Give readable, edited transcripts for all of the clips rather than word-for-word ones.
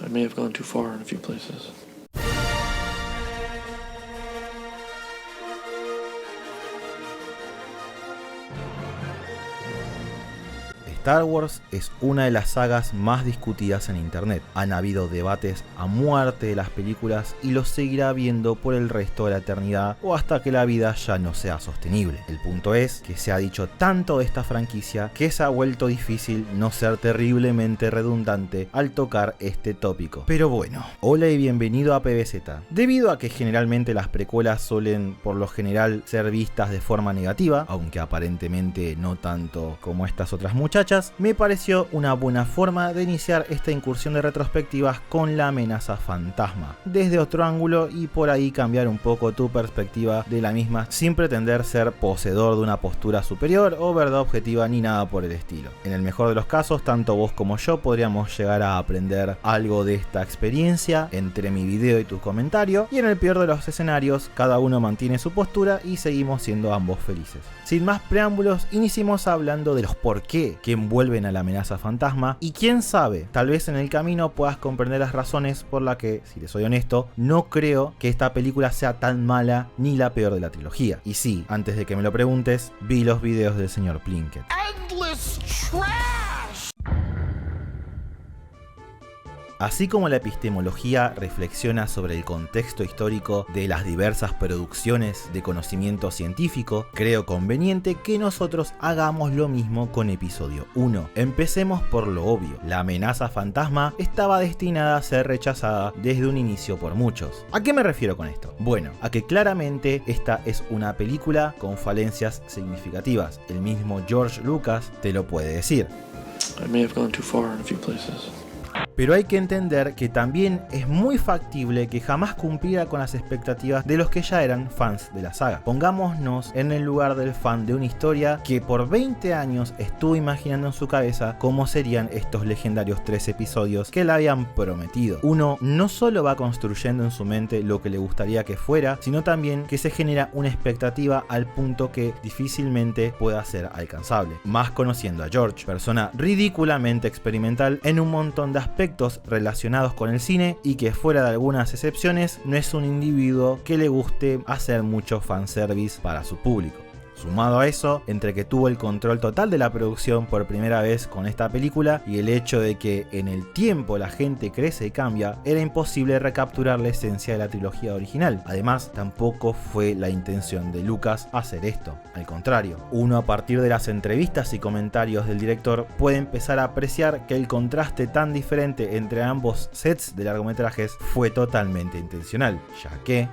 I may have gone too far in a few places. Star Wars es una de las sagas más discutidas en internet. Han habido debates a muerte de las películas y los seguirá habiendo por el resto de la eternidad o hasta que la vida ya no sea sostenible. El punto es que se ha dicho tanto de esta franquicia que se ha vuelto difícil no ser terriblemente redundante al tocar este tópico. Pero bueno, hola y bienvenido a PBZ. Debido a que generalmente las precuelas suelen por lo general ser vistas de forma negativa, aunque aparentemente no tanto como estas otras muchachas, me pareció una buena forma de iniciar esta incursión de retrospectivas con La amenaza fantasma, desde otro ángulo y por ahí cambiar un poco tu perspectiva de la misma sin pretender ser poseedor de una postura superior o verdad objetiva ni nada por el estilo. En el mejor de los casos, tanto vos como yo podríamos llegar a aprender algo de esta experiencia entre mi video y tu comentario, y en el peor de los escenarios, cada uno mantiene su postura y seguimos siendo ambos felices. Sin más preámbulos, iniciemos hablando de los por qué que envuelven a la amenaza fantasma, y quién sabe, tal vez en el camino puedas comprender las razones por las que, si te soy honesto, no creo que esta película sea tan mala ni la peor de la trilogía. Y sí, antes de que me lo preguntes, vi los videos del señor Plinkett. Endless trash. Así como la epistemología reflexiona sobre el contexto histórico de las diversas producciones de conocimiento científico, creo conveniente que nosotros hagamos lo mismo con episodio 1. Empecemos por lo obvio. La amenaza fantasma estaba destinada a ser rechazada desde un inicio por muchos. ¿A qué me refiero con esto? Bueno, a que claramente esta es una película con falencias significativas. El mismo George Lucas te lo puede decir. I may have gone too far in a few places. Pero hay que entender que también es muy factible que jamás cumpliera con las expectativas de los que ya eran fans de la saga. Pongámonos en el lugar del fan de una historia que por 20 años estuvo imaginando en su cabeza cómo serían estos legendarios 3 episodios que le habían prometido. Uno no solo va construyendo en su mente lo que le gustaría que fuera, sino también que se genera una expectativa al punto que difícilmente pueda ser alcanzable. Más conociendo a George, persona ridículamente experimental en un montón de aspectos relacionados con el cine y que fuera de algunas excepciones no es un individuo que le guste hacer mucho fanservice para su público. Sumado a eso, entre que tuvo el control total de la producción por primera vez con esta película y el hecho de que en el tiempo la gente crece y cambia, era imposible recapturar la esencia de la trilogía original. Además, tampoco fue la intención de Lucas hacer esto. Al contrario, uno a partir de las entrevistas y comentarios del director puede empezar a apreciar que el contraste tan diferente entre ambos sets de largometrajes fue totalmente intencional, ya que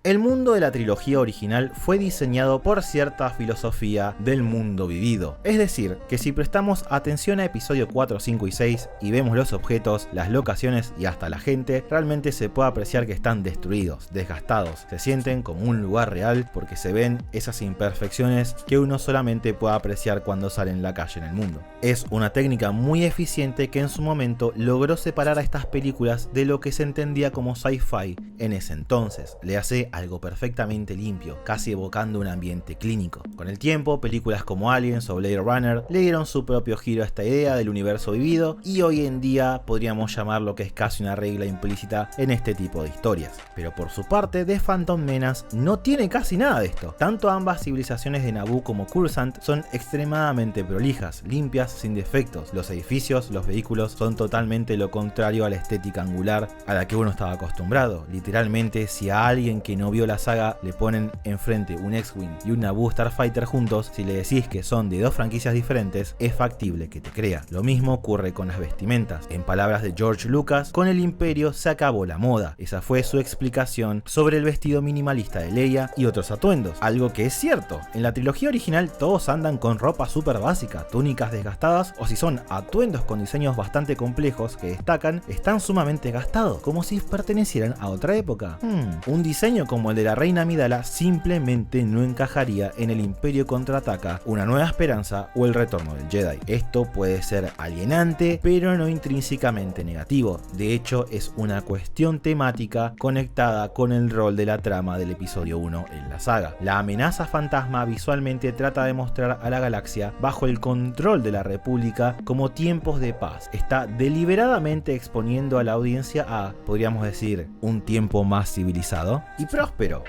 el mundo de la trilogía original fue diseñado por cierta filosofía del mundo vivido. Es decir, que si prestamos atención a episodio 4, 5 y 6 y vemos los objetos, las locaciones y hasta la gente, realmente se puede apreciar que están destruidos, desgastados, se sienten como un lugar real porque se ven esas imperfecciones que uno solamente puede apreciar cuando sale en la calle en el mundo. Es una técnica muy eficiente que en su momento logró separar a estas películas de lo que se entendía como sci-fi en ese entonces. Le hace algo perfectamente limpio, casi evocando un ambiente clínico. Con el tiempo, películas como Aliens o Blade Runner le dieron su propio giro a esta idea del universo vivido y hoy en día podríamos llamar lo que es casi una regla implícita en este tipo de historias. Pero por su parte, The Phantom Menace no tiene casi nada de esto. Tanto ambas civilizaciones de Naboo como Coruscant son extremadamente prolijas, limpias, sin defectos. Los edificios, los vehículos son totalmente lo contrario a la estética angular a la que uno estaba acostumbrado. Literalmente, si a alguien que no vio la saga le ponen enfrente un X-Wing y un Naboo Starfighter juntos, si le decís que son de dos franquicias diferentes, es factible que te crea. Lo mismo ocurre con las vestimentas. En palabras de George Lucas, con el Imperio se acabó la moda. Esa fue su explicación sobre el vestido minimalista de Leia y otros atuendos. Algo que es cierto. En la trilogía original todos andan con ropa súper básica, túnicas desgastadas, o si son atuendos con diseños bastante complejos que destacan, están sumamente gastados, como si pertenecieran a otra época. Un diseño como el de la Reina Amidala simplemente no encajaría en el Imperio Contraataca, Una Nueva Esperanza o El Retorno del Jedi. Esto puede ser alienante, pero no intrínsecamente negativo. De hecho, es una cuestión temática conectada con el rol de la trama del episodio 1 en la saga. La amenaza fantasma visualmente trata de mostrar a la galaxia bajo el control de la República como tiempos de paz. Está deliberadamente exponiendo a la audiencia a, podríamos decir, un tiempo más civilizado y próspero.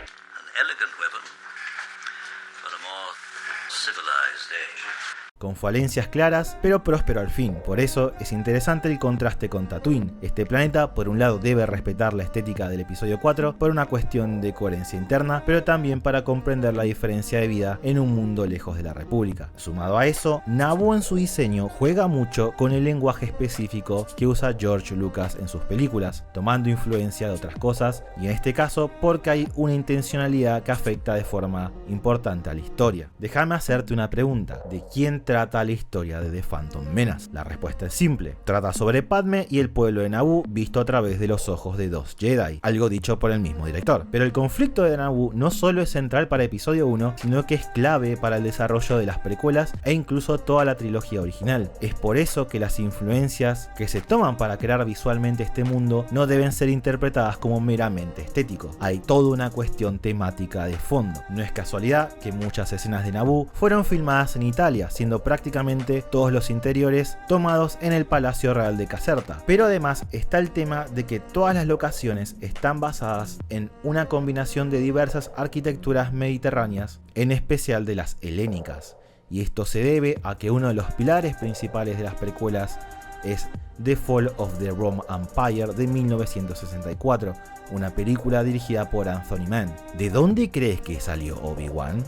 Con falencias claras, pero próspero al fin. Por eso es interesante el contraste con Tatooine. Este planeta, por un lado, debe respetar la estética del episodio 4 por una cuestión de coherencia interna, pero también para comprender la diferencia de vida en un mundo lejos de la República. Sumado a eso, Naboo en su diseño juega mucho con el lenguaje específico que usa George Lucas en sus películas, tomando influencia de otras cosas, y en este caso porque hay una intencionalidad que afecta de forma importante a la historia. Déjame hacerte una pregunta: ¿de quién trata la historia de The Phantom Menace? La respuesta es simple: trata sobre Padme y el pueblo de Naboo visto a través de los ojos de dos Jedi, algo dicho por el mismo director. Pero el conflicto de Naboo no solo es central para episodio 1, sino que es clave para el desarrollo de las precuelas e incluso toda la trilogía original. Es por eso que las influencias que se toman para crear visualmente este mundo no deben ser interpretadas como meramente estético. Hay toda una cuestión temática de fondo. No es casualidad que muchas escenas de Naboo fueron filmadas en Italia, siendo prácticamente todos los interiores tomados en el Palacio Real de Caserta. Pero además está el tema de que todas las locaciones están basadas en una combinación de diversas arquitecturas mediterráneas, en especial de las helénicas. Y esto se debe a que uno de los pilares principales de las precuelas es The Fall of the Rome Empire de 1964, una película dirigida por Anthony Mann. ¿De dónde crees que salió Obi-Wan?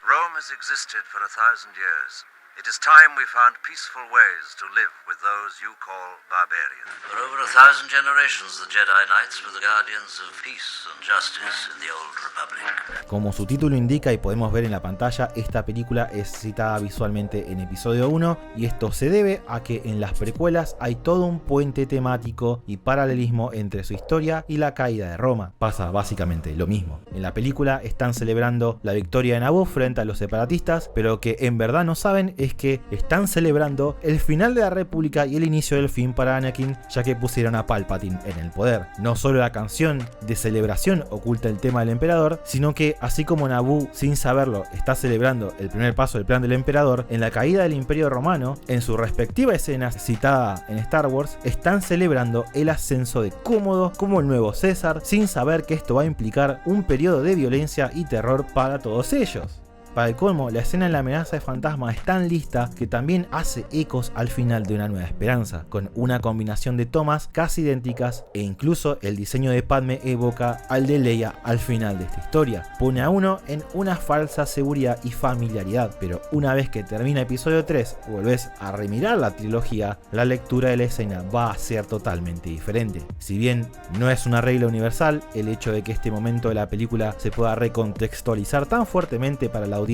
Rome has existed for 1,000 years. It is time we found peaceful ways to live with those you call barbarians. For over 1,000 generations, the Jedi Knights were the guardians of peace and justice in the Old Republic. Como su título indica y podemos ver en la pantalla, esta película es citada visualmente en episodio 1, y esto se debe a que en las precuelas hay todo un puente temático y paralelismo entre su historia y la caída de Roma. Pasa básicamente lo mismo. En la película están celebrando la victoria de Naboo frente a los separatistas, pero lo que en verdad no saben es que están celebrando el final de la República y el inicio del fin para Anakin, ya que pusieron a Palpatine en el poder. No solo la canción de celebración oculta el tema del emperador, sino que así como Naboo, sin saberlo, está celebrando el primer paso del plan del emperador, en la caída del Imperio Romano, en su respectiva escena citada en Star Wars, están celebrando el ascenso de Cómodo como el nuevo César, sin saber que esto va a implicar un periodo de violencia y terror para todos ellos. Para el colmo, la escena en la amenaza de fantasma es tan lista que también hace ecos al final de Una Nueva Esperanza, con una combinación de tomas casi idénticas, e incluso el diseño de Padme evoca al de Leia al final de esta historia. Pone a uno en una falsa seguridad y familiaridad, pero una vez que termina episodio 3 y volvés a remirar la trilogía, la lectura de la escena va a ser totalmente diferente. Si bien no es una regla universal, el hecho de que este momento de la película se pueda recontextualizar tan fuertemente para la audiencia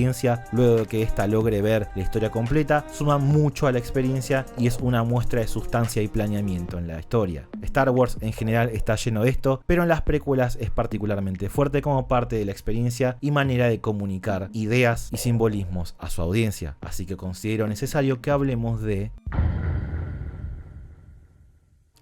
luego de que ésta logre ver la historia completa suma mucho a la experiencia y es una muestra de sustancia y planeamiento en la historia. Star Wars en general está lleno de esto, pero en las precuelas es particularmente fuerte como parte de la experiencia y manera de comunicar ideas y simbolismos a su audiencia, así que considero necesario que hablemos de...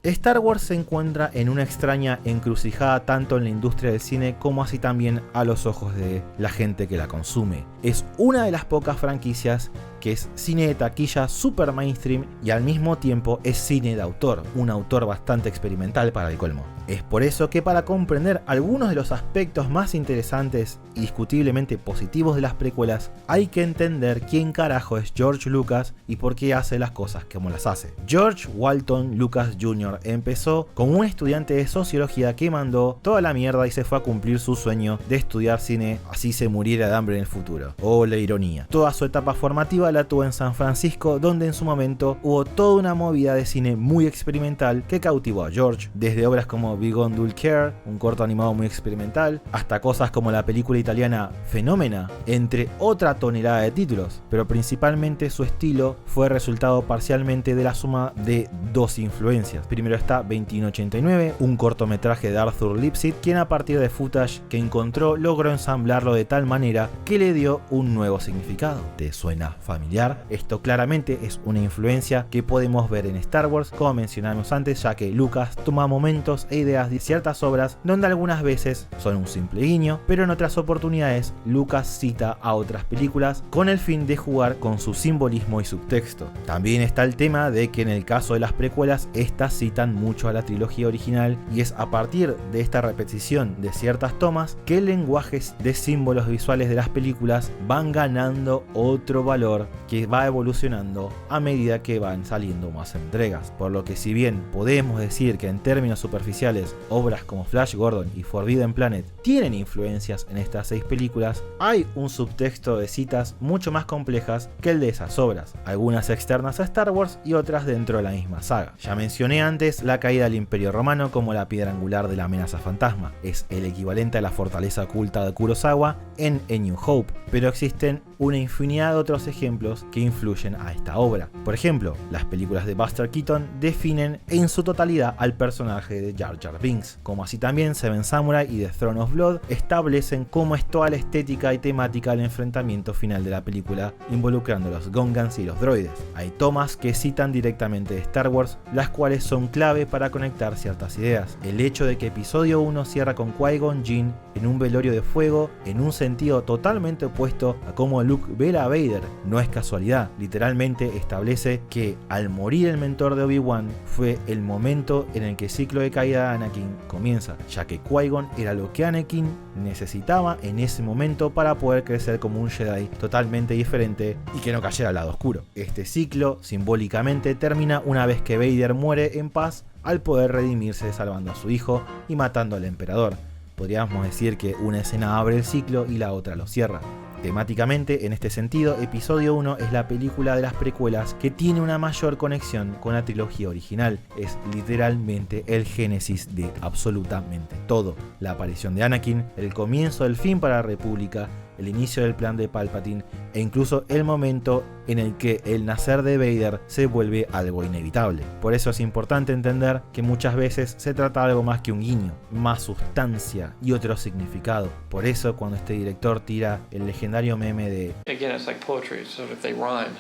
Star Wars se encuentra en una extraña encrucijada tanto en la industria del cine como así también a los ojos de la gente que la consume. Es una de las pocas franquicias que es cine de taquilla super mainstream y al mismo tiempo es cine de autor, un autor bastante experimental para el colmo. Es por eso que para comprender algunos de los aspectos más interesantes y discutiblemente positivos de las precuelas, hay que entender quién carajo es George Lucas y por qué hace las cosas como las hace. George Walton Lucas Jr. empezó como un estudiante de sociología que mandó toda la mierda y se fue a cumplir su sueño de estudiar cine, así se muriera de hambre en el futuro. Oh, la ironía. Toda su etapa formativa toda la tuvo en San Francisco, donde en su momento hubo toda una movida de cine muy experimental que cautivó a George, desde obras como Beyond Dull Care, un corto animado muy experimental, hasta cosas como la película italiana Fenomena, entre otra tonelada de títulos, pero principalmente su estilo fue resultado parcialmente de la suma de dos influencias. Primero está 2189, un cortometraje de Arthur Lipsett, quien a partir de footage que encontró logró ensamblarlo de tal manera que le dio un nuevo significado. ¿Te suena familiar? Esto claramente es una influencia que podemos ver en Star Wars, como mencionamos antes, ya que Lucas toma momentos e ideas de ciertas obras donde algunas veces son un simple guiño, pero en otras oportunidades Lucas cita a otras películas con el fin de jugar con su simbolismo y subtexto. También está el tema de que en el caso de las precuelas, estas citan mucho a la trilogía original, y es a partir de esta repetición de ciertas tomas que el lenguaje de símbolos visuales de las películas van ganando otro valor que va evolucionando a medida que van saliendo más entregas. Por lo que, si bien podemos decir que en términos superficiales obras como Flash Gordon y Forbidden Planet tienen influencias en estas 6 películas, hay un subtexto de citas mucho más complejas que el de esas obras, algunas externas a Star Wars y otras dentro de la misma saga. Ya mencioné antes la caída del Imperio Romano como la piedra angular de la amenaza fantasma, es el equivalente a la fortaleza oculta de Kurosawa en A New Hope, pero existen una infinidad de otros ejemplos que influyen a esta obra. Por ejemplo, las películas de Buster Keaton definen en su totalidad al personaje de Jar Jar Binks, como así también Seven Samurai y The Throne of Blood establecen cómo es toda la estética y temática del enfrentamiento final de la película, involucrando a los Gungans y los droides. Hay tomas que citan directamente de Star Wars, las cuales son clave para conectar ciertas ideas. El hecho de que episodio 1 cierra con Qui-Gon Jinn en un velorio de fuego, en un sentido totalmente opuesto a cómo Luke ve a Vader, no es casualidad. Literalmente establece que al morir el mentor de Obi-Wan fue el momento en el que el ciclo de caída de Anakin comienza, ya que Qui-Gon era lo que Anakin necesitaba en ese momento para poder crecer como un Jedi totalmente diferente y que no cayera al lado oscuro. Este ciclo simbólicamente termina una vez que Vader muere en paz al poder redimirse salvando a su hijo y matando al emperador. Podríamos decir que una escena abre el ciclo y la otra lo cierra. Temáticamente, en este sentido, episodio 1 es la película de las precuelas que tiene una mayor conexión con la trilogía original. Es literalmente el génesis de absolutamente todo. La aparición de Anakin, el comienzo del fin para la República, el inicio del plan de Palpatine e incluso el momento en el que el nacer de Vader se vuelve algo inevitable. Por eso es importante entender que muchas veces se trata de algo más que un guiño, más sustancia y otro significado. Por eso cuando este director tira el legendario meme de Again, it's like poetry, so if they rhyme,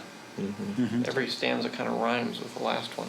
every stanza kind of rhymes with the last one.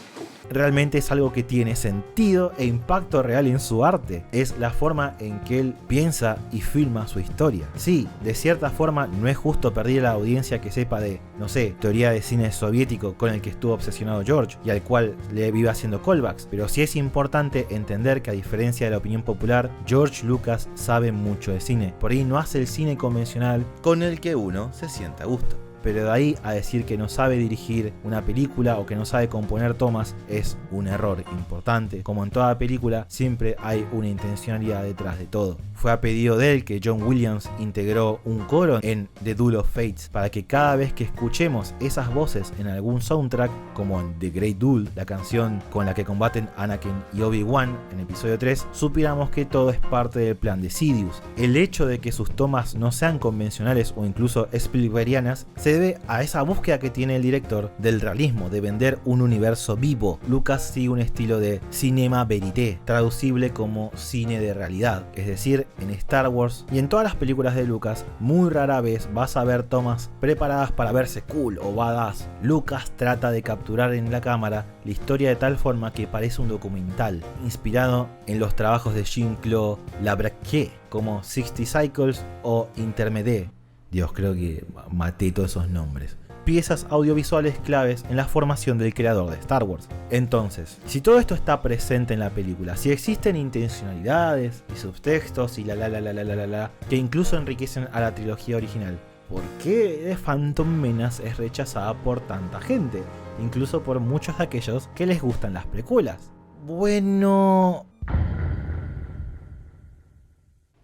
Realmente es algo que tiene sentido e impacto real en su arte. Es la forma en que él piensa y filma su historia. Sí, de cierta forma no es justo pedir a la audiencia que sepa de, no sé, teoría de cine soviético con el que estuvo obsesionado George y al cual le vive haciendo callbacks, pero sí es importante entender que a diferencia de la opinión popular, George Lucas sabe mucho de cine. Por ahí no hace el cine convencional con el que uno se sienta a gusto. Pero de ahí a decir que no sabe dirigir una película o que no sabe componer tomas es un error importante. Como en toda película, siempre hay una intencionalidad detrás de todo. Fue a pedido de él que John Williams integró un coro en The Duel of Fates para que cada vez que escuchemos esas voces en algún soundtrack, como en The Great Duel, la canción con la que combaten Anakin y Obi-Wan en episodio 3, supiéramos que todo es parte del plan de Sidious. El hecho de que sus tomas no sean convencionales o incluso Spielbergianas se debe a esa búsqueda que tiene el director del realismo, de vender un universo vivo. Lucas sigue un estilo de cinema verité, traducible como cine de realidad, es decir, en Star Wars y en todas las películas de Lucas muy rara vez vas a ver tomas preparadas para verse cool o badass. Lucas trata de capturar en la cámara la historia de tal forma que parece un documental, inspirado en los trabajos de Jean-Claude Labraque como 60 Cycles o Intermedé. Dios, creo que maté todos esos nombres. Piezas audiovisuales claves en la formación del creador de Star Wars. Entonces, si todo esto está presente en la película, si existen intencionalidades y subtextos y que incluso enriquecen a la trilogía original, ¿por qué The Phantom Menace es rechazada por tanta gente? Incluso por muchos de aquellos que les gustan las precuelas. Bueno...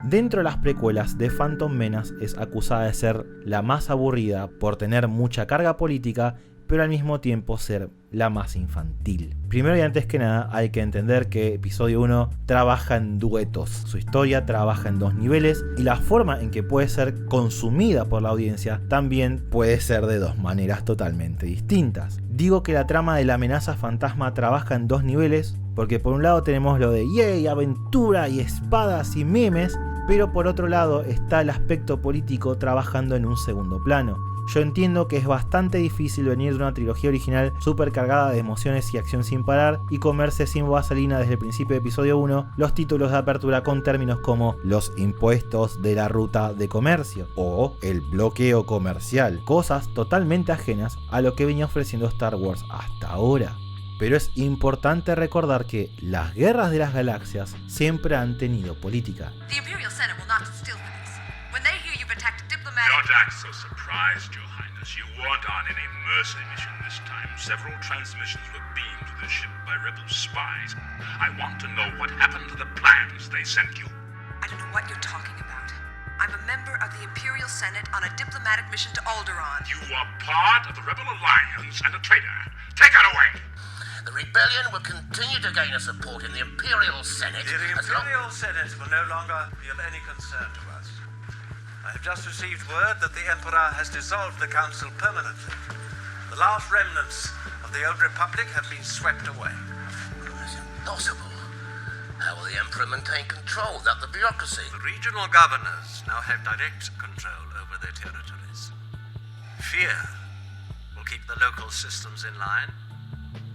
Dentro de las precuelas, The Phantom Menace es acusada de ser la más aburrida por tener mucha carga política, pero al mismo tiempo ser la más infantil. Primero y antes que nada hay que entender que episodio 1 trabaja en duetos. Su historia trabaja en dos niveles y la forma en que puede ser consumida por la audiencia también puede ser de dos maneras totalmente distintas. Digo que la trama de la amenaza fantasma trabaja en dos niveles porque por un lado tenemos lo de yay, aventura y espadas y memes, pero por otro lado está el aspecto político trabajando en un segundo plano. Yo entiendo que es bastante difícil venir de una trilogía original súper cargada de emociones y acción sin parar y comerse sin vaselina desde el principio de episodio 1 los títulos de apertura con términos como los impuestos de la ruta de comercio o el bloqueo comercial, cosas totalmente ajenas a lo que venía ofreciendo Star Wars hasta ahora. Pero es importante recordar que las guerras de las galaxias siempre han tenido política. The Imperial Senate will not sit still for this. When they hear you've attacked a diplomatic... Don't act so surprised, Your Highness. You weren't on any mercy mission this time. Several transmissions were beamed to the ship by rebel spies. I want to know what happened to the plans they sent you. I don't know what you're talking about. I'm a member of the Imperial Senate on a diplomatic mission to Alderaan. You are part of the Rebel Alliance and a traitor. Take it away! The rebellion will continue to gain a support in the Imperial Senate. The Imperial Senate will no longer be of any concern to us. I have just received word that the Emperor has dissolved the Council permanently. The last remnants of the old Republic have been swept away. It's impossible. How will the Emperor maintain control without the bureaucracy? The regional governors now have direct control over their territories. Fear will keep the local systems in line.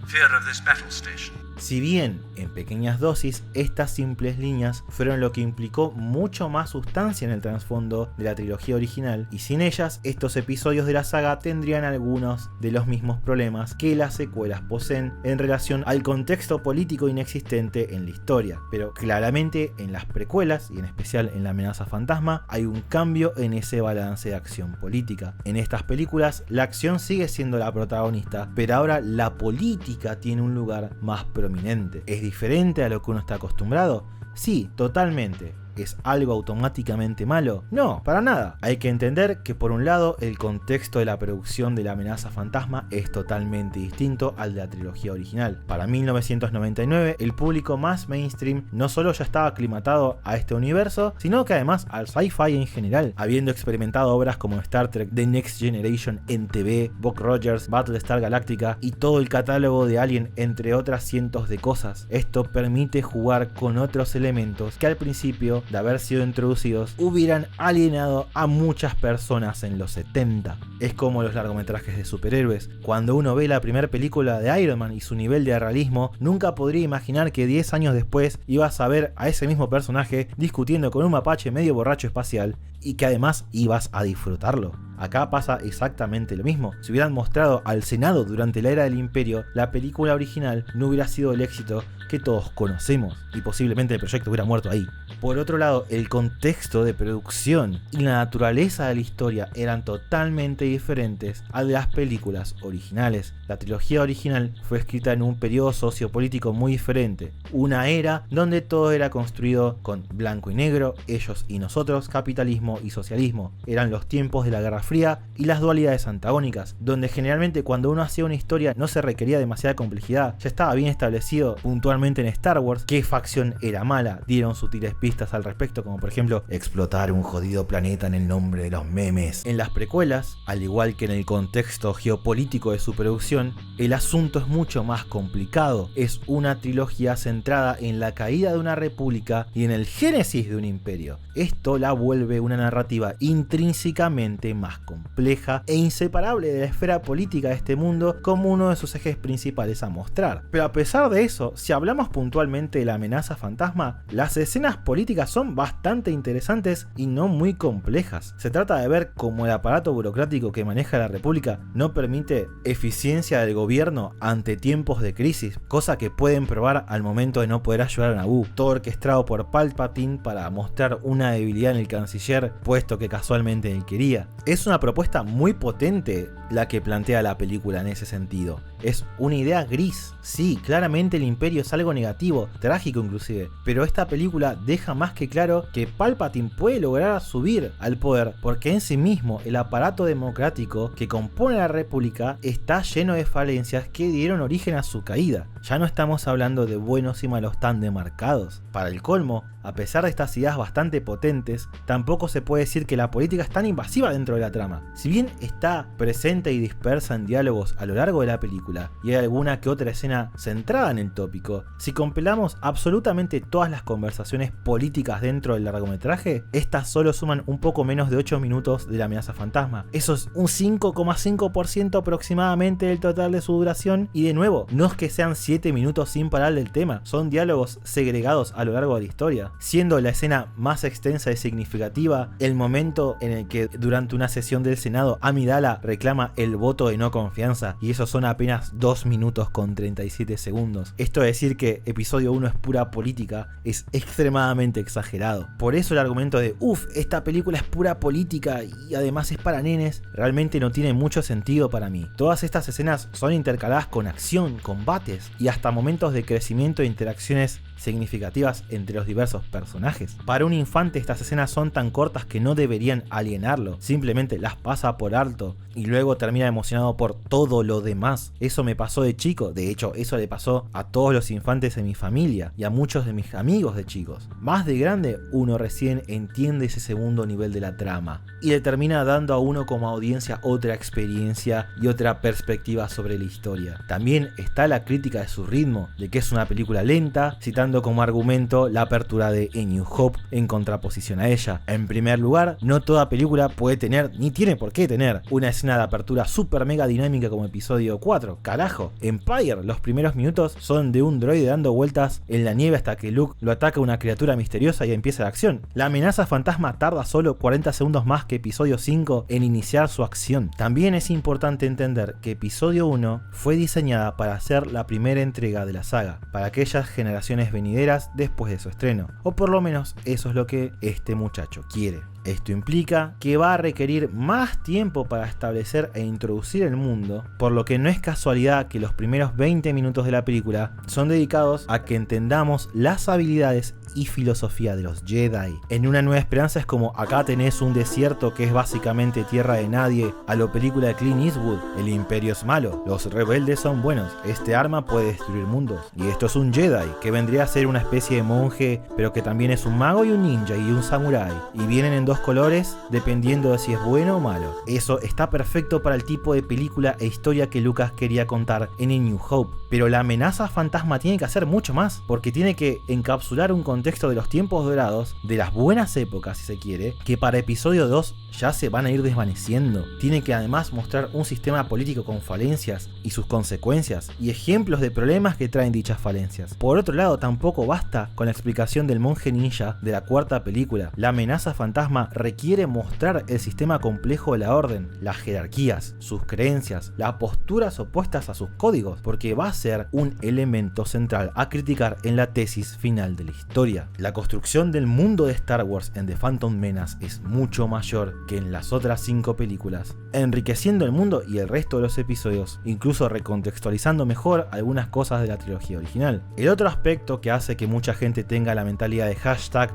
Fear of this battle station. Si bien en pequeñas dosis, estas simples líneas fueron lo que implicó mucho más sustancia en el trasfondo de la trilogía original, y sin ellas, estos episodios de la saga tendrían algunos de los mismos problemas que las secuelas poseen en relación al contexto político inexistente en la historia. Pero claramente en las precuelas, y en especial en La amenaza fantasma, hay un cambio en ese balance de acción política. En estas películas, la acción sigue siendo la protagonista, pero ahora la política tiene un lugar más prominente. ¿Es diferente a lo que uno está acostumbrado? Sí, totalmente. ¿Es algo automáticamente malo? No, para nada. Hay que entender que por un lado el contexto de la producción de La amenaza fantasma es totalmente distinto al de la trilogía original. Para 1999 el público más mainstream no solo ya estaba aclimatado a este universo, sino que además al sci-fi en general, habiendo experimentado obras como Star Trek The Next Generation en TV, Buck Rogers, Battlestar Galactica y todo el catálogo de Alien, entre otras cientos de cosas. Esto permite jugar con otros elementos que al principio de haber sido introducidos hubieran alienado a muchas personas en los 70. Es como los largometrajes de superhéroes. Cuando uno ve la primera película de Iron Man y su nivel de realismo, nunca podría imaginar que 10 años después ibas a ver a ese mismo personaje discutiendo con un mapache medio borracho espacial y que además ibas a disfrutarlo. Acá pasa exactamente lo mismo. Si hubieran mostrado al Senado durante la era del Imperio, la película original no hubiera sido el éxito que todos conocemos y posiblemente el proyecto hubiera muerto ahí. Por otro lado, el contexto de producción y la naturaleza de la historia eran totalmente diferentes al de las películas originales. La trilogía original fue escrita en un periodo sociopolítico muy diferente, una era donde todo era construido con blanco y negro, ellos y nosotros, capitalismo y socialismo. Eran los tiempos de la Guerra Fría y las dualidades antagónicas, donde generalmente cuando uno hacía una historia no se requería demasiada complejidad, ya estaba bien establecido puntualmente en Star Wars qué facción era mala, dieron sutiles pistas al respecto, como por ejemplo explotar un jodido planeta en el nombre de los memes. En las precuelas, al igual que en el contexto geopolítico de su producción, el asunto es mucho más complicado. Es una trilogía centrada en la caída de una república y en el génesis de un imperio. Esto la vuelve una narrativa intrínsecamente más compleja e inseparable de la esfera política de este mundo como uno de sus ejes principales a mostrar. Pero a pesar de eso, si hablamos puntualmente de La amenaza fantasma, las escenas políticas son bastante interesantes y no muy complejas. Se trata de ver cómo el aparato burocrático que maneja la república no permite eficiencia del gobierno ante tiempos de crisis, cosa que pueden probar al momento de no poder ayudar a Naboo, todo orquestado por Palpatine para mostrar una debilidad en el canciller, puesto que casualmente él quería. Es Es una propuesta muy potente la que plantea la película en ese sentido. Es una idea gris. Sí, claramente el Imperio es algo negativo, trágico inclusive, pero esta película deja más que claro que Palpatine puede lograr subir al poder porque en sí mismo el aparato democrático que compone la República está lleno de falencias que dieron origen a su caída. Ya no estamos hablando de buenos y malos tan demarcados. Para el colmo, a pesar de estas ideas bastante potentes, tampoco se puede decir que la política es tan invasiva dentro de la trama. Si bien está presente y dispersa en diálogos a lo largo de la película, y hay alguna que otra escena centrada en el tópico, si compilamos absolutamente todas las conversaciones políticas dentro del largometraje, estas solo suman un poco menos de 8 minutos de La amenaza fantasma. Eso es un 5,5% aproximadamente del total de su duración, y de nuevo, no es que sean 7 minutos sin parar del tema, son diálogos segregados a lo largo de la historia, siendo la escena más extensa y significativa el momento en el que durante una sesión del Senado Amidala reclama el voto de no confianza, y eso son apenas 2 minutos con 37 segundos. Esto de decir que episodio 1 es pura política es extremadamente exagerado. Por eso el argumento de esta película es pura política y además es para nenes, realmente no tiene mucho sentido para mí. Todas estas escenas son intercaladas con acción, combates y hasta momentos de crecimiento e interacciones significativas entre los diversos personajes. Para un infante estas escenas son tan cortas que no deberían alienarlo, simplemente las pasa por alto y luego termina emocionado por todo lo demás. Eso me pasó de chico, de hecho eso le pasó a todos los infantes de mi familia y a muchos de mis amigos de chicos. Más de grande uno recién entiende ese segundo nivel de la trama y le termina dando a uno como audiencia otra experiencia y otra perspectiva sobre la historia. También está la crítica de su ritmo, de que es una película lenta, citando como argumento la apertura de A New Hope en contraposición a ella. En primer lugar, no toda película puede tener, ni tiene por qué tener, una escena de apertura super mega dinámica como episodio 4. Carajo, Empire, los primeros minutos son de un droide dando vueltas en la nieve hasta que Luke lo ataca una criatura misteriosa y empieza la acción. La amenaza fantasma tarda solo 40 segundos más que episodio 5 en iniciar su acción. También es importante entender que episodio 1 fue diseñada para ser la primera entrega de la saga, para aquellas generaciones venideras después de su estreno, o por lo menos eso es lo que este muchacho quiere. Esto implica que va a requerir más tiempo para establecer e introducir el mundo, por lo que no es casualidad que los primeros 20 minutos de la película son dedicados a que entendamos las habilidades y filosofía de los Jedi. En Una Nueva Esperanza es como acá tenés un desierto que es básicamente tierra de nadie, a lo película de Clint Eastwood, el imperio es malo, los rebeldes son buenos, este arma puede destruir mundos, y esto es un Jedi, que vendría a ser una especie de monje, pero que también es un mago y un ninja y un samurái, y vienen en dos colores dependiendo de si es bueno o malo. Eso está perfecto para el tipo de película e historia que Lucas quería contar en A New Hope, pero la amenaza fantasma tiene que hacer mucho más, porque tiene que encapsular un contexto de los tiempos dorados, de las buenas épocas si se quiere, que para episodio 2 ya se van a ir desvaneciendo. Tiene que además mostrar un sistema político con falencias y sus consecuencias, y ejemplos de problemas que traen dichas falencias. Por otro lado, tampoco basta con la explicación del monje ninja de la cuarta película. La amenaza fantasma requiere mostrar el sistema complejo de la orden, las jerarquías, sus creencias, las posturas opuestas a sus códigos, porque va a ser un elemento central a criticar en la tesis final de la historia. La construcción del mundo de Star Wars en The Phantom Menace es mucho mayor que en las otras 5 películas, enriqueciendo el mundo y el resto de los episodios, incluso recontextualizando mejor algunas cosas de la trilogía original. El otro aspecto que hace que mucha gente tenga la mentalidad de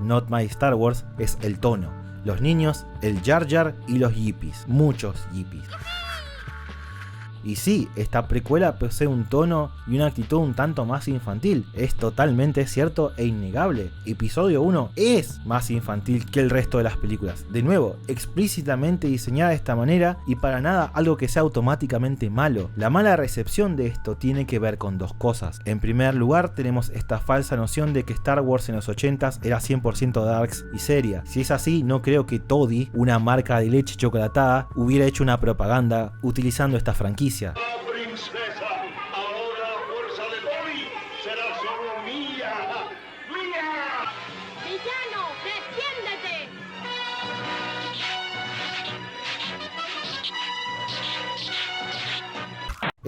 #NotMyStarWars es el tono. Los niños, el Jar Jar y los yippies, muchos yippies. Y sí, esta precuela posee un tono y una actitud un tanto más infantil, es totalmente cierto e innegable. Episodio 1 es más infantil que el resto de las películas, de nuevo, explícitamente diseñada de esta manera y para nada algo que sea automáticamente malo. La mala recepción de esto tiene que ver con dos cosas. En primer lugar, tenemos esta falsa noción de que Star Wars en los 80s era 100% darks y seria. Si es así, no creo que Toddy, una marca de leche chocolatada, hubiera hecho una propaganda utilizando esta franquicia. La princesa, ahora la fuerza de Bobby será solo mía. ¡Mía! ¡Villano, defiéndete!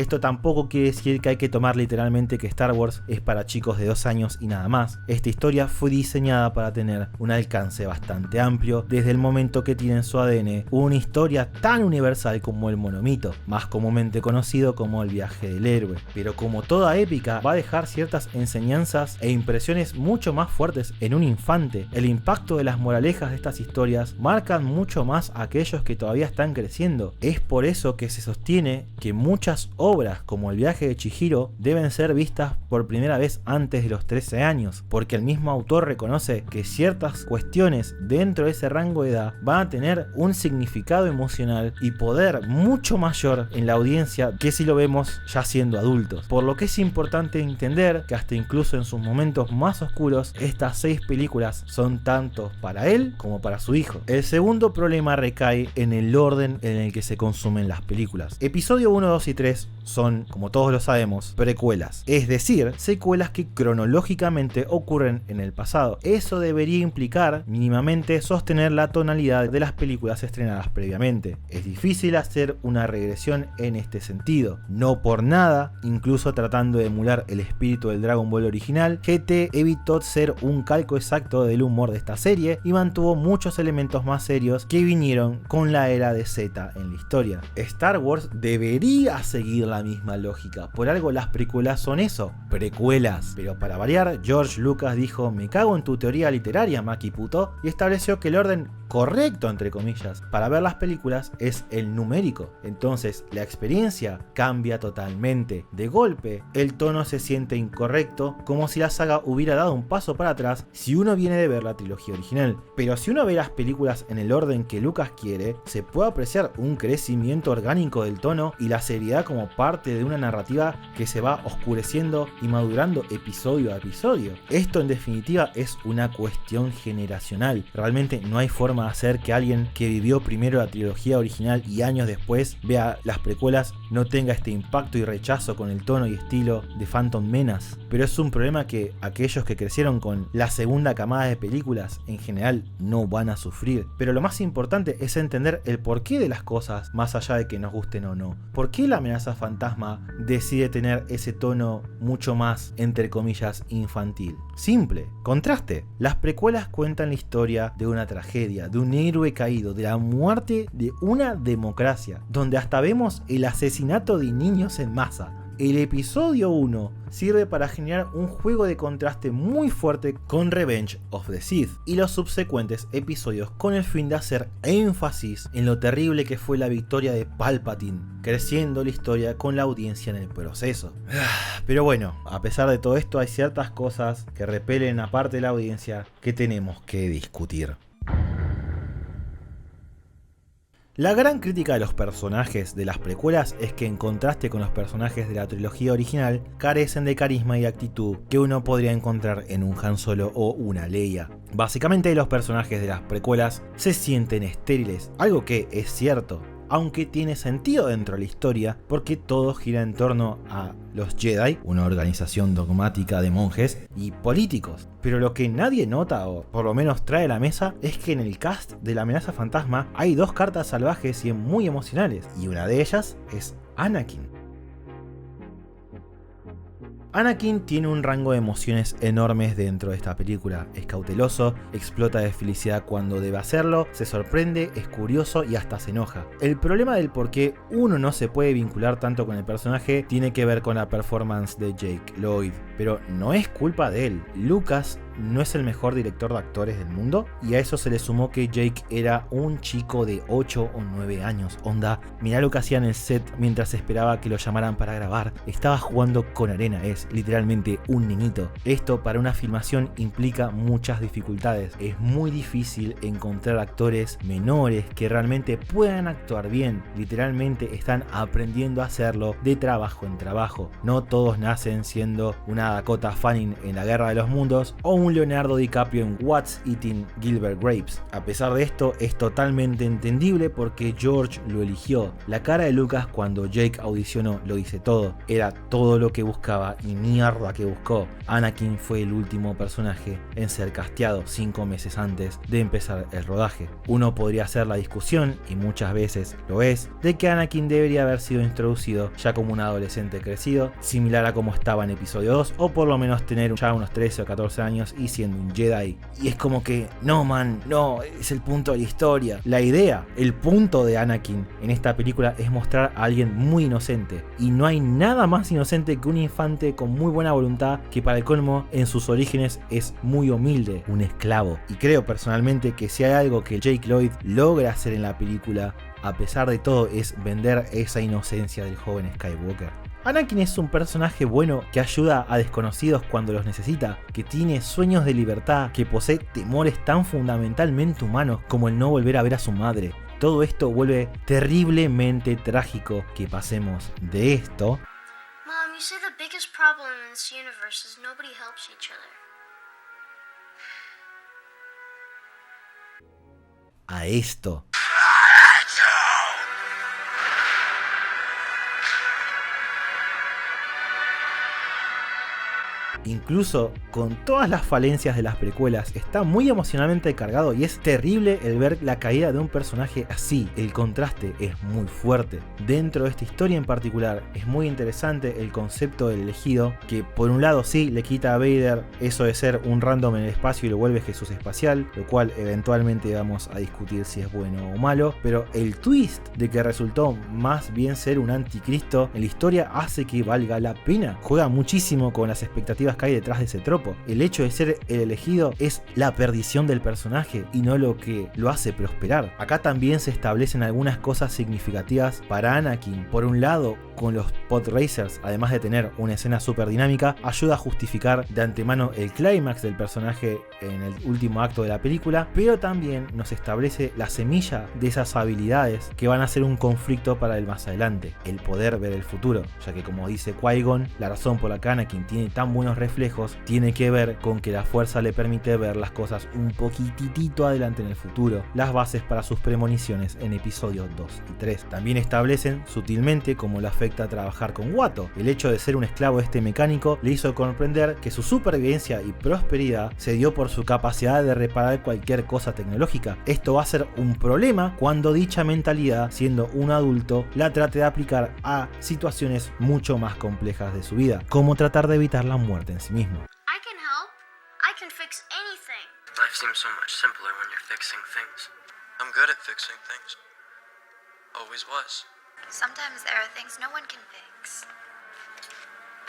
Esto tampoco quiere decir que hay que tomar literalmente que Star Wars es para chicos de 2 años y nada más. Esta historia fue diseñada para tener un alcance bastante amplio desde el momento que tiene en su ADN una historia tan universal como el monomito, más comúnmente conocido como el viaje del héroe. Pero como toda épica, va a dejar ciertas enseñanzas e impresiones mucho más fuertes en un infante. El impacto de las moralejas de estas historias marcan mucho más a aquellos que todavía están creciendo. Es por eso que se sostiene que muchas obras como el viaje de Chihiro deben ser vistas por primera vez antes de los 13 años, porque el mismo autor reconoce que ciertas cuestiones dentro de ese rango de edad van a tener un significado emocional y poder mucho mayor en la audiencia que si lo vemos ya siendo adultos, por lo que es importante entender que hasta incluso en sus momentos más oscuros estas 6 películas son tanto para él como para su hijo. El segundo problema recae en el orden en el que se consumen las películas. Episodio 1, 2 y 3 son, como todos lo sabemos, precuelas, es decir, secuelas que cronológicamente ocurren en el pasado. Eso debería implicar mínimamente sostener la tonalidad de las películas estrenadas previamente. Es difícil hacer una regresión en este sentido. No por nada, incluso tratando de emular el espíritu del Dragon Ball original, GT evitó ser un calco exacto del humor de esta serie y mantuvo muchos elementos más serios que vinieron con la era de Z en la historia. Star Wars debería seguir la misma lógica, por algo las precuelas son eso, precuelas. Pero para variar, George Lucas dijo: me cago en tu teoría literaria, Maki puto, y estableció que el orden correcto, entre comillas, para ver las películas es el numérico. Entonces la experiencia cambia totalmente. De golpe, el tono se siente incorrecto, como si la saga hubiera dado un paso para atrás si uno viene de ver la trilogía original. Pero si uno ve las películas en el orden que Lucas quiere, se puede apreciar un crecimiento orgánico del tono y la seriedad como parte de una narrativa que se va oscureciendo y madurando episodio a episodio. Esto en definitiva es una cuestión generacional. Realmente no hay forma de hacer que alguien que vivió primero la trilogía original y años después vea las precuelas no tenga este impacto y rechazo con el tono y estilo de Phantom Menace. Pero es un problema que aquellos que crecieron con la segunda camada de películas en general no van a sufrir. Pero lo más importante es entender el porqué de las cosas, más allá de que nos gusten o no. ¿Por qué la amenaza fantasma decide tener ese tono mucho más, entre comillas, infantil? Simple, contraste. Las precuelas cuentan la historia de una tragedia, de un héroe caído, de la muerte de una democracia, donde hasta vemos el asesinato de niños en masa. El episodio 1 sirve para generar un juego de contraste muy fuerte con Revenge of the Sith y los subsecuentes episodios, con el fin de hacer énfasis en lo terrible que fue la victoria de Palpatine, creciendo la historia con la audiencia en el proceso. Pero bueno, a pesar de todo esto hay ciertas cosas que repelen a parte de la audiencia que tenemos que discutir. La gran crítica de los personajes de las precuelas es que, en contraste con los personajes de la trilogía original, carecen de carisma y actitud que uno podría encontrar en un Han Solo o una Leia. Básicamente, los personajes de las precuelas se sienten estériles, algo que es cierto, aunque tiene sentido dentro de la historia, porque todo gira en torno a los Jedi, una organización dogmática de monjes y políticos. Pero lo que nadie nota, o por lo menos trae a la mesa, es que en el cast de la amenaza fantasma hay 2 cartas salvajes y muy emocionales, y una de ellas es Anakin. Anakin tiene un rango de emociones enormes dentro de esta película. Es cauteloso, explota de felicidad cuando debe hacerlo, se sorprende, es curioso y hasta se enoja. El problema del por qué uno no se puede vincular tanto con el personaje tiene que ver con la performance de Jake Lloyd, pero no es culpa de él. Lucas no es el mejor director de actores del mundo, y a eso se le sumó que Jake era un chico de 8 o 9 años. Onda, mirá lo que hacía en el set mientras esperaba que lo llamaran para grabar. Estaba jugando con arena, es literalmente un niñito. Esto para una filmación implica muchas dificultades. Es muy difícil encontrar actores menores que realmente puedan actuar bien. Literalmente están aprendiendo a hacerlo de trabajo en trabajo. No todos nacen siendo una Dakota Fanning en la Guerra de los Mundos o un un Leonardo DiCaprio en What's Eating Gilbert Grapes. A pesar de esto, es totalmente entendible porque George lo eligió. La cara de Lucas cuando Jake audicionó lo dice todo. Era todo lo que buscaba y mierda que buscó. Anakin fue el último personaje en ser casteado 5 meses antes de empezar el rodaje. Uno podría hacer la discusión, y muchas veces lo es, de que Anakin debería haber sido introducido ya como un adolescente crecido, similar a como estaba en episodio 2, o por lo menos tener ya unos 13 o 14 años y siendo un Jedi. Y es como que, no man, no, es el punto de la historia. La idea, el punto de Anakin en esta película es mostrar a alguien muy inocente. Y no hay nada más inocente que un infante con muy buena voluntad que para el colmo en sus orígenes es muy humilde, un esclavo. Y creo personalmente que si hay algo que Jake Lloyd logra hacer en la película, a pesar de todo, es vender esa inocencia del joven Skywalker. Anakin es un personaje bueno que ayuda a desconocidos cuando los necesita, que tiene sueños de libertad, que posee temores tan fundamentalmente humanos como el no volver a ver a su madre. Todo esto vuelve terriblemente trágico que pasemos de esto Mom, you say the biggest problem in this universe is nobody helps each other. a esto. Incluso con todas las falencias de las precuelas, está muy emocionalmente cargado y es terrible el ver la caída de un personaje así. El contraste es muy fuerte. Dentro de esta historia en particular es muy interesante el concepto del elegido, que por un lado sí le quita a Vader eso de ser un random en el espacio y lo vuelve Jesús espacial, lo cual eventualmente vamos a discutir si es bueno o malo, pero el twist de que resultó más bien ser un anticristo en la historia hace que valga la pena. Juega muchísimo con las expectativas que hay detrás de ese tropo. El hecho de ser el elegido es la perdición del personaje y no lo que lo hace prosperar. Acá también se establecen algunas cosas significativas para Anakin. Por un lado, con los pod racers, además de tener una escena súper dinámica, ayuda a justificar de antemano el clímax del personaje en el último acto de la película, pero también nos establece la semilla de esas habilidades que van a ser un conflicto para el más adelante, el poder ver el futuro, ya que como dice Qui-Gon, la razón por la que Anakin tiene tan buenos reflejos tiene que ver con que la fuerza le permite ver las cosas un poquitito adelante en el futuro, las bases para sus premoniciones en episodios 2 y 3. También establecen sutilmente cómo le afecta a trabajar con Watto. El hecho de ser un esclavo de este mecánico le hizo comprender que su supervivencia y prosperidad se dio por su capacidad de reparar cualquier cosa tecnológica. Esto va a ser un problema cuando dicha mentalidad, siendo un adulto, la trate de aplicar a situaciones mucho más complejas de su vida, como tratar de evitar la muerte en sí mismo. I can help. I can fix anything. Life seems so much simpler when you're fixing things. I'm good at fixing things. Always was. Sometimes there are things no one can fix.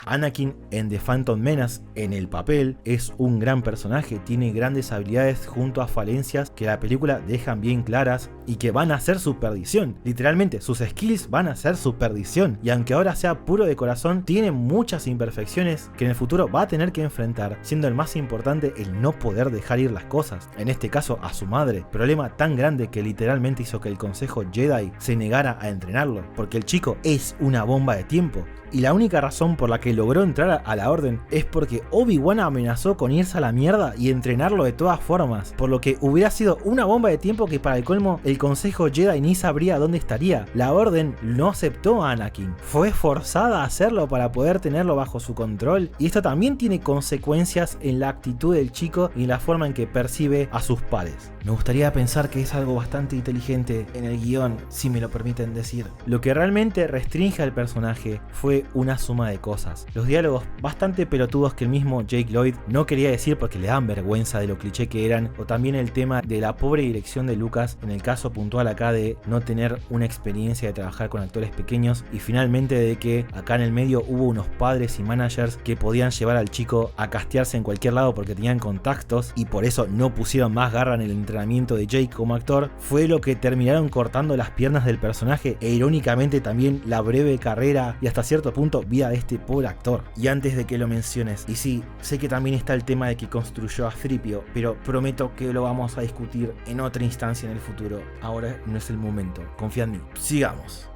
Anakin en The Phantom Menace, en el papel, es un gran personaje, tiene grandes habilidades junto a falencias que la película dejan bien claras y que van a ser su perdición. Literalmente, sus skills van a ser su perdición, y aunque ahora sea puro de corazón, tiene muchas imperfecciones que en el futuro va a tener que enfrentar, siendo el más importante el no poder dejar ir las cosas, en este caso a su madre, problema tan grande que literalmente hizo que el Consejo Jedi se negara a entrenarlo, porque el chico es una bomba de tiempo. Y la única razón por la que logró entrar a la orden es porque Obi-Wan amenazó con irse a la mierda y entrenarlo de todas formas, por lo que hubiera sido una bomba de tiempo que para el colmo el Consejo Jedi ni sabría dónde estaría. La orden no aceptó a Anakin, fue forzada a hacerlo para poder tenerlo bajo su control, y esto también tiene consecuencias en la actitud del chico y en la forma en que percibe a sus padres. Me gustaría pensar que es algo bastante inteligente en el guión, si me lo permiten decir. Lo que realmente restringe al personaje fue una suma de cosas. Los diálogos bastante pelotudos que el mismo Jake Lloyd no quería decir porque le dan vergüenza de lo cliché que eran, o también el tema de la pobre dirección de Lucas en el caso puntual acá de no tener una experiencia de trabajar con actores pequeños, y finalmente de que acá en el medio hubo unos padres y managers que podían llevar al chico a castearse en cualquier lado porque tenían contactos y por eso no pusieron más garra en el entrenamiento de Jake como actor, fue lo que terminaron cortando las piernas del personaje e irónicamente también la breve carrera y hasta cierto punto vida de este pobre actor. Y antes de que lo menciones, y sí, sé que también está el tema de que construyó a Threepio, pero prometo que lo vamos a discutir en otra instancia en el futuro. Ahora no es el momento, confía en mí. Sigamos.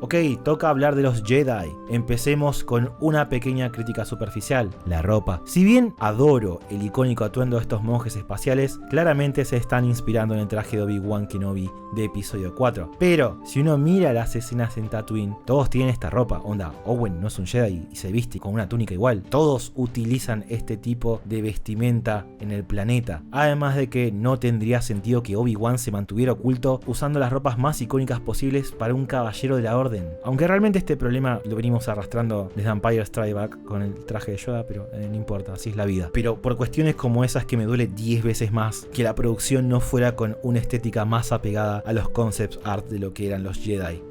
Ok, toca hablar de los Jedi. Empecemos con una pequeña crítica superficial, la ropa. Si bien adoro el icónico atuendo de estos monjes espaciales, claramente se están inspirando en el traje de Obi-Wan Kenobi de episodio 4. Pero, si uno mira las escenas en Tatooine, todos tienen esta ropa. Onda, Owen no es un Jedi y se viste con una túnica igual. Todos utilizan este tipo de vestimenta en el planeta. Además de que no tendría sentido que Obi-Wan se mantuviera oculto usando las ropas más icónicas posibles para un caballero de la orden. Aunque realmente este problema lo venimos arrastrando desde Empire Strikes Back con el traje de Yoda, pero no importa, así es la vida. Pero por cuestiones como esas que me duele 10 veces más que la producción no fuera con una estética más apegada a los concept art de lo que eran los Jedi.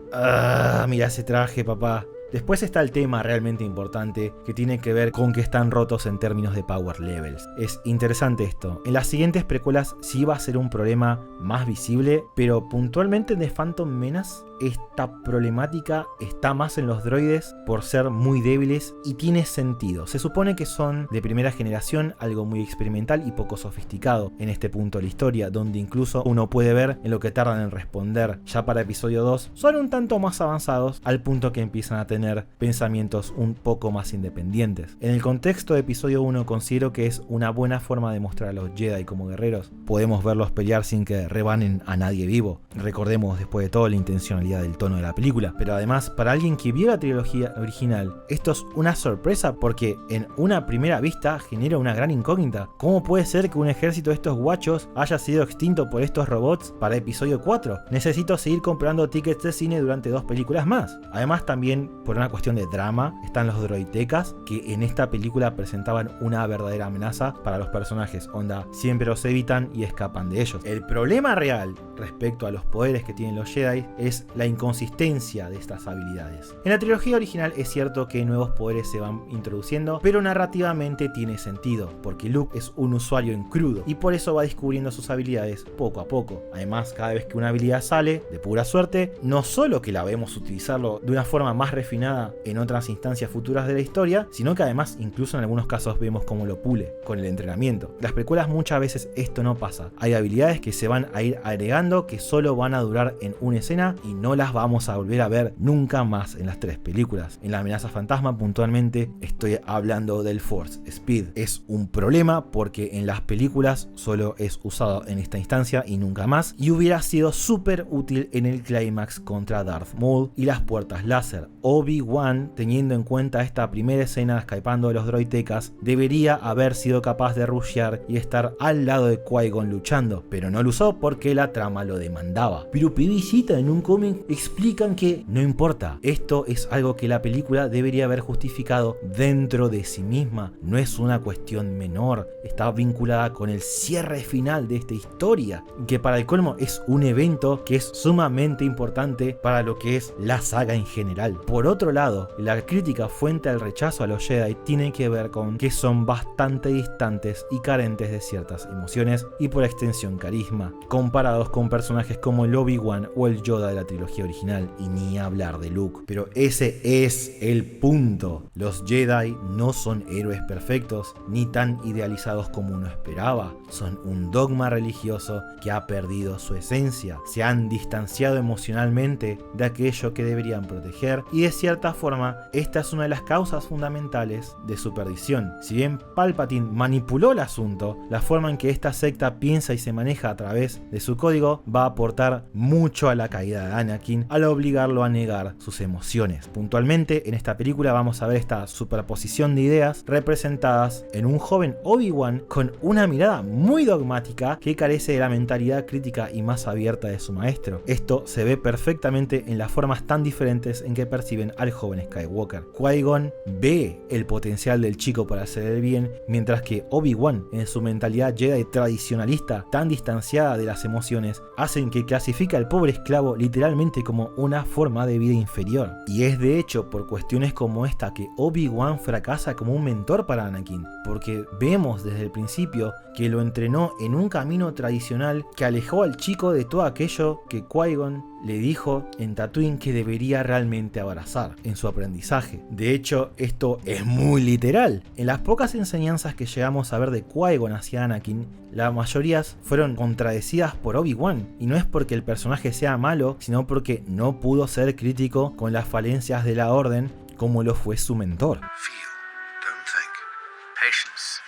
Mira ese traje, papá. Después está el tema realmente importante que tiene que ver con que están rotos en términos de power levels. Es interesante esto. En las siguientes precuelas sí va a ser un problema más visible, pero puntualmente en The Phantom Menace esta problemática está más en los droides por ser muy débiles y tiene sentido. Se supone que son de primera generación, algo muy experimental y poco sofisticado en este punto de la historia, donde incluso uno puede ver en lo que tardan en responder. Ya para episodio 2 son un tanto más avanzados al punto que empiezan a tener pensamientos un poco más independientes. En el contexto de episodio 1 considero que es una buena forma de mostrar a los Jedi como guerreros. Podemos verlos pelear sin que rebanen a nadie vivo. Recordemos después de todo la intencionalidad del tono de la película, pero además para alguien que vio la trilogía original esto es una sorpresa porque en una primera vista genera una gran incógnita. ¿Cómo puede ser que un ejército de estos guachos haya sido extinto por estos robots para episodio 4? Necesito seguir comprando tickets de cine durante 2 películas más. Además también por una cuestión de drama están los droidecas que en esta película presentaban una verdadera amenaza para los personajes. Onda, siempre los evitan y escapan de ellos. El problema real respecto a los poderes que tienen los Jedi es la inconsistencia de estas habilidades. En la trilogía original es cierto que nuevos poderes se van introduciendo, pero narrativamente tiene sentido, porque Luke es un usuario en crudo y por eso va descubriendo sus habilidades poco a poco. Además, cada vez que una habilidad sale, de pura suerte, no solo que la vemos utilizarlo de una forma más refinada en otras instancias futuras de la historia, sino que además incluso en algunos casos vemos cómo lo pule con el entrenamiento. Las precuelas muchas veces esto no pasa. Hay habilidades que se van a ir agregando que solo van a durar en una escena y no las vamos a volver a ver nunca más en las 3 películas. En La amenaza fantasma puntualmente estoy hablando del Force Speed. Es un problema porque en las películas solo es usado en esta instancia y nunca más, y hubiera sido súper útil en el clímax contra Darth Maul y las puertas láser. Obi-Wan, teniendo en cuenta esta primera escena escapando de los droidecas, debería haber sido capaz de rushear y estar al lado de Qui-Gon luchando, pero no lo usó porque la trama lo demandaba. Pero pibicita, en un cómic explican que no importa, esto es algo que la película debería haber justificado dentro de sí misma, no es una cuestión menor, está vinculada con el cierre final de esta historia, que para el colmo es un evento que es sumamente importante para lo que es la saga en general. Por otro lado, la crítica fuente al rechazo a los Jedi tiene que ver con que son bastante distantes y carentes de ciertas emociones y por extensión carisma, comparados con personajes como el Obi-Wan o el Yoda de la trilogía original, y ni hablar de Luke. Pero ese es el punto. Los Jedi no son héroes perfectos ni tan idealizados como uno esperaba. Son un dogma religioso que ha perdido su esencia. Se han distanciado emocionalmente de aquello que deberían proteger y de cierta forma esta es una de las causas fundamentales de su perdición. Si bien Palpatine manipuló el asunto, la forma en que esta secta piensa y se maneja a través de su código va a aportar mucho a la caída de Anakin al obligarlo a negar sus emociones. Puntualmente en esta película vamos a ver esta superposición de ideas representadas en un joven Obi-Wan con una mirada muy dogmática que carece de la mentalidad crítica y más abierta de su maestro. Esto se ve perfectamente en las formas tan diferentes en que perciben al joven Skywalker. Qui-Gon ve el potencial del chico para hacer el bien, mientras que Obi-Wan, en su mentalidad Jedi tradicionalista tan distanciada de las emociones, hacen que clasifica al pobre esclavo literalmente como una forma de vida inferior. Y es de hecho por cuestiones como esta que Obi-Wan fracasa como un mentor para Anakin, porque vemos desde el principio que lo entrenó en un camino tradicional que alejó al chico de todo aquello que Qui-Gon le dijo en Tatooine que debería realmente abrazar en su aprendizaje. De hecho, esto es muy literal. En las pocas enseñanzas que llegamos a ver de Qui-Gon hacia Anakin, la mayoría fueron contradecidas por Obi-Wan, y no es porque el personaje sea malo, sino porque no pudo ser crítico con las falencias de la Orden como lo fue su mentor. Feel, don't think. Patience.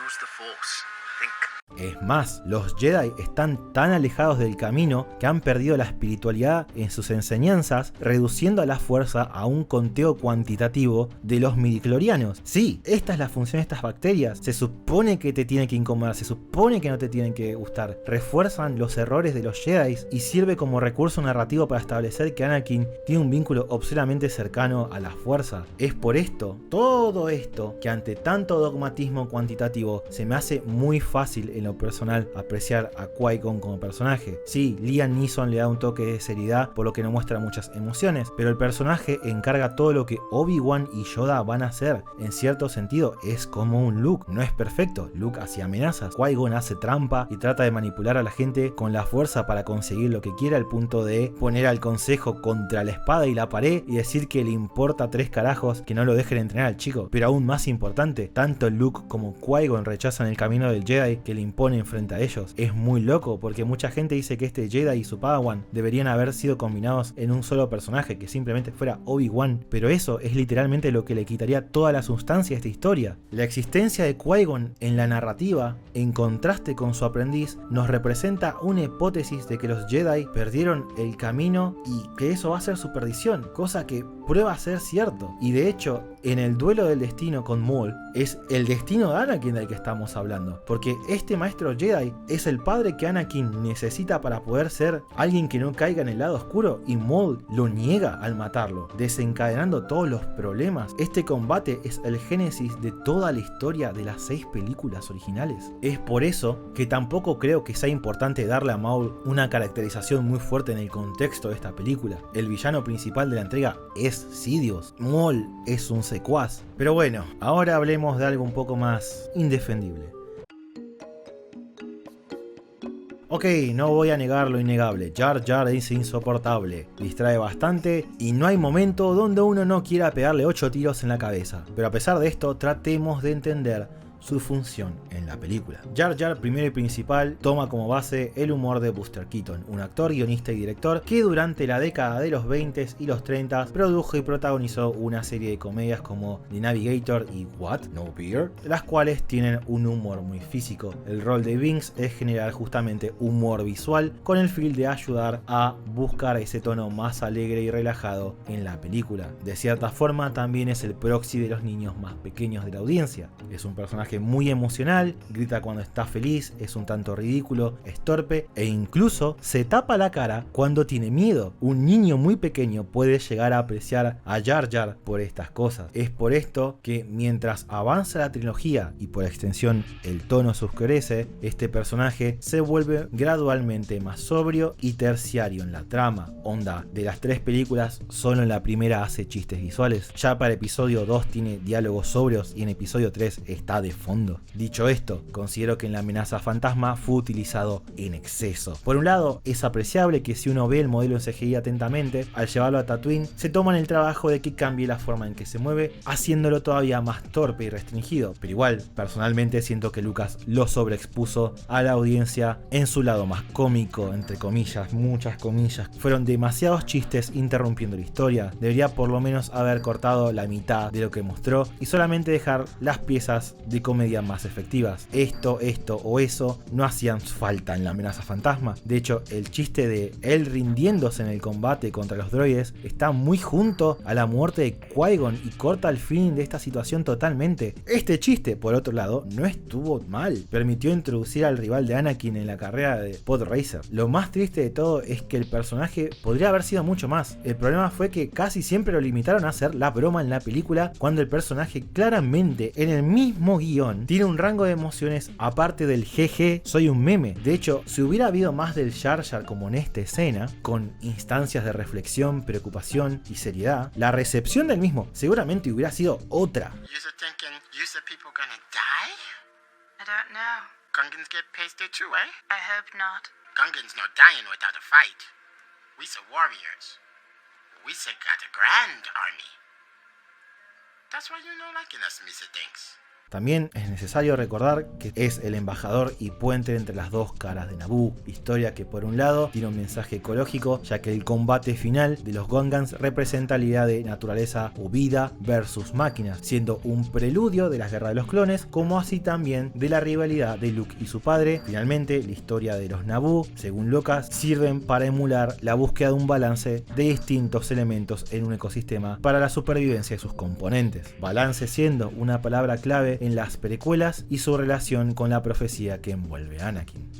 Use the Force. Think. Es más, los Jedi están tan alejados del camino que han perdido la espiritualidad en sus enseñanzas, reduciendo a la fuerza a un conteo cuantitativo de los midichlorianos. Sí, esta es la función de estas bacterias. Se supone que te tienen que incomodar, se supone que no te tienen que gustar. Refuerzan los errores de los Jedi y sirve como recurso narrativo para establecer que Anakin tiene un vínculo obscenamente cercano a la fuerza. Es por esto, todo esto, que ante tanto dogmatismo cuantitativo se me hace muy fácil en lo personal apreciar a Qui-Gon como personaje. Sí, Liam Neeson le da un toque de seriedad por lo que no muestra muchas emociones, pero el personaje encarga todo lo que Obi-Wan y Yoda van a hacer. En cierto sentido es como un Luke, no es perfecto, Luke hace amenazas, Qui-Gon hace trampa y trata de manipular a la gente con la fuerza para conseguir lo que quiera, al punto de poner al consejo contra la espada y la pared y decir que le importa 3 carajos que no lo dejen entrenar al chico. Pero aún más importante, tanto Luke como Qui-Gon rechazan el camino del Jedi que le imponen frente a ellos. Es muy loco porque mucha gente dice que este Jedi y su Padawan deberían haber sido combinados en un solo personaje, que simplemente fuera Obi-Wan, pero eso es literalmente lo que le quitaría toda la sustancia a esta historia. La existencia de Qui-Gon en la narrativa, en contraste con su aprendiz, nos representa una hipótesis de que los Jedi perdieron el camino y que eso va a ser su perdición, cosa que prueba a ser cierto. Y de hecho, en el duelo del destino con Maul, es el destino de Anakin del que estamos hablando, porque este maestro Jedi es el padre que Anakin necesita para poder ser alguien que no caiga en el lado oscuro, y Maul lo niega al matarlo, desencadenando todos los problemas. Este combate es el génesis de toda la historia de las 6 películas originales. Es por eso que tampoco creo que sea importante darle a Maul una caracterización muy fuerte en el contexto de esta película. El villano principal de la entrega es Sidious, Maul es un secuaz. Pero bueno, ahora hablemos de algo un poco más indefendible. Ok, no voy a negar lo innegable, Jar Jar es insoportable, distrae bastante y no hay momento donde uno no quiera pegarle 8 tiros en la cabeza. Pero a pesar de esto, tratemos de entender su función en la película. Jar Jar, primero y principal, toma como base el humor de Buster Keaton, un actor, guionista y director que durante la década de los 20 y los 30 produjo y protagonizó una serie de comedias como The Navigator y What? No Beer, las cuales tienen un humor muy físico. El rol de Binks es generar justamente humor visual con el fin de ayudar a buscar ese tono más alegre y relajado en la película. De cierta forma también es el proxy de los niños más pequeños de la audiencia. Es un personaje muy emocional, grita cuando está feliz, es un tanto ridículo, es torpe e incluso se tapa la cara cuando tiene miedo. Un niño muy pequeño puede llegar a apreciar a Jar Jar por estas cosas. Es por esto que mientras avanza la trilogía y por extensión el tono se oscurece, este personaje se vuelve gradualmente más sobrio y terciario en la trama. Onda, de las 3 películas solo en la primera hace chistes visuales, ya para episodio 2 tiene diálogos sobrios y en episodio 3 está de fondo. Dicho esto, considero que en la amenaza fantasma fue utilizado en exceso. Por un lado, es apreciable que si uno ve el modelo en CGI atentamente, al llevarlo a Tatooine, se toman el trabajo de que cambie la forma en que se mueve, haciéndolo todavía más torpe y restringido. Pero igual, personalmente siento que Lucas lo sobreexpuso a la audiencia en su lado más cómico, entre comillas, muchas comillas. Fueron demasiados chistes interrumpiendo la historia. Debería por lo menos haber cortado la mitad de lo que mostró y solamente dejar las piezas de comedia más efectivas. Esto o eso no hacían falta en la amenaza fantasma. De hecho, el chiste de él rindiéndose en el combate contra los droides está muy junto a la muerte de Qui-Gon y corta el fin de esta situación totalmente. Este chiste, por otro lado, no estuvo mal. Permitió introducir al rival de Anakin en la carrera de Pod Racer. Lo más triste de todo es que el personaje podría haber sido mucho más. El problema fue que casi siempre lo limitaron a hacer la broma en la película, cuando el personaje claramente en el mismo guión tiene un rango de emociones aparte del jeje, soy un meme. De hecho, si hubiera habido más del Jar Jar como en esta escena, con instancias de reflexión, preocupación y seriedad, la recepción del mismo seguramente hubiera sido otra. I don't know. Gungans get pasted too, eh? I hope not. Gungans not dying without a fight. We are warriors. We got a grand army. That's why you're not liking us, Mr. Dinks. También es necesario recordar que es el embajador y puente entre las dos caras de Naboo, historia que por un lado tiene un mensaje ecológico, ya que el combate final de los Gungans representa la idea de naturaleza o vida versus máquinas, siendo un preludio de las guerras de los clones, como así también de la rivalidad de Luke y su padre. Finalmente, la historia de los Naboo, según Lucas, sirven para emular la búsqueda de un balance de distintos elementos en un ecosistema para la supervivencia de sus componentes. Balance siendo una palabra clave en las precuelas y su relación con la profecía que envuelve a Anakin.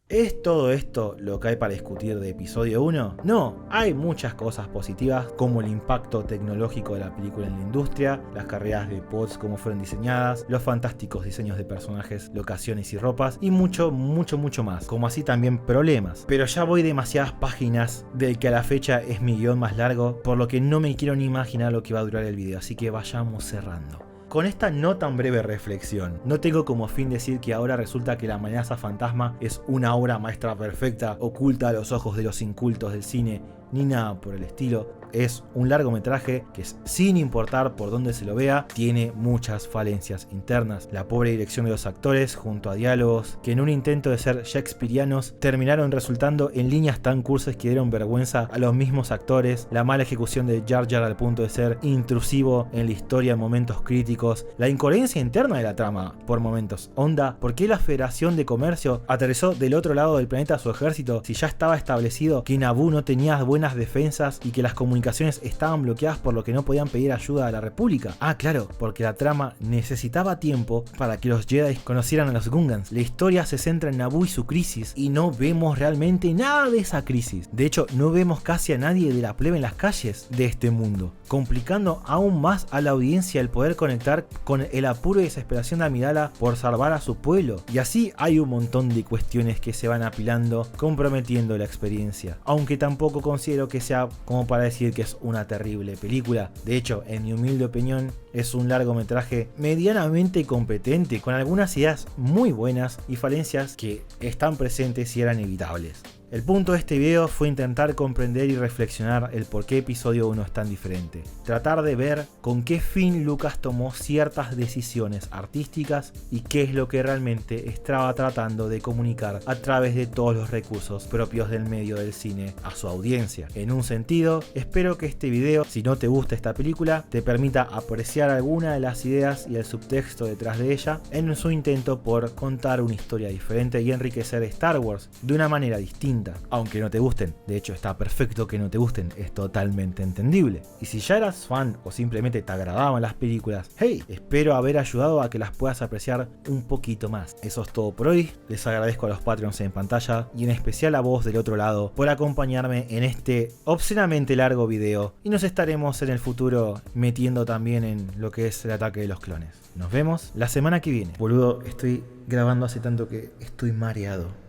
¿Es todo esto lo que hay para discutir de episodio 1? No, hay muchas cosas positivas como el impacto tecnológico de la película en la industria, las carreras de pods como fueron diseñadas, los fantásticos diseños de personajes, locaciones y ropas y mucho más, como así también problemas. Pero ya voy demasiadas páginas del que a la fecha es mi guión más largo, por lo que no me quiero ni imaginar lo que va a durar el video, así que vayamos cerrando. Con esta no tan breve reflexión, no tengo como fin decir que ahora resulta que La amenaza fantasma es una obra maestra perfecta, oculta a los ojos de los incultos del cine, ni nada por el estilo. Es un largometraje que, sin importar por dónde se lo vea, tiene muchas falencias internas. La pobre dirección de los actores, junto a diálogos que en un intento de ser shakespearianos terminaron resultando en líneas tan cursis que dieron vergüenza a los mismos actores, la mala ejecución de Jar Jar al punto de ser intrusivo en la historia en momentos críticos, la incoherencia interna de la trama por momentos. Onda, ¿por qué la Federación de Comercio aterrizó del otro lado del planeta a su ejército si ya estaba establecido que Naboo no tenía buenas defensas y que las comunicaciones estaban bloqueadas por lo que no podían pedir ayuda a la República? Ah, claro, porque la trama necesitaba tiempo para que los Jedi conocieran a los Gungans. La historia se centra en Naboo y su crisis y no vemos realmente nada de esa crisis. De hecho, no vemos casi a nadie de la plebe en las calles de este mundo, complicando aún más a la audiencia el poder conectar con el apuro y desesperación de Amidala por salvar a su pueblo. Y así hay un montón de cuestiones que se van apilando, comprometiendo la experiencia. Aunque tampoco considero que sea como para decir que es una terrible película. De hecho, en mi humilde opinión, es un largometraje medianamente competente, con algunas ideas muy buenas y falencias que están presentes y eran evitables. El punto de este video fue intentar comprender y reflexionar el por qué episodio 1 es tan diferente. Tratar de ver con qué fin Lucas tomó ciertas decisiones artísticas y qué es lo que realmente estaba tratando de comunicar a través de todos los recursos propios del medio del cine a su audiencia. En un sentido, espero que este video, si no te gusta esta película, te permita apreciar alguna de las ideas y el subtexto detrás de ella en su intento por contar una historia diferente y enriquecer Star Wars de una manera distinta. Aunque no te gusten, de hecho está perfecto que no te gusten, es totalmente entendible. Y si ya eras fan o simplemente te agradaban las películas, hey, espero haber ayudado a que las puedas apreciar un poquito más. Eso es todo por hoy, les agradezco a los Patreons en pantalla y en especial a vos del otro lado por acompañarme en este obscenamente largo video, y nos estaremos en el futuro metiendo también en lo que es el ataque de los clones. Nos vemos la semana que viene. Boludo, estoy grabando hace tanto que estoy mareado.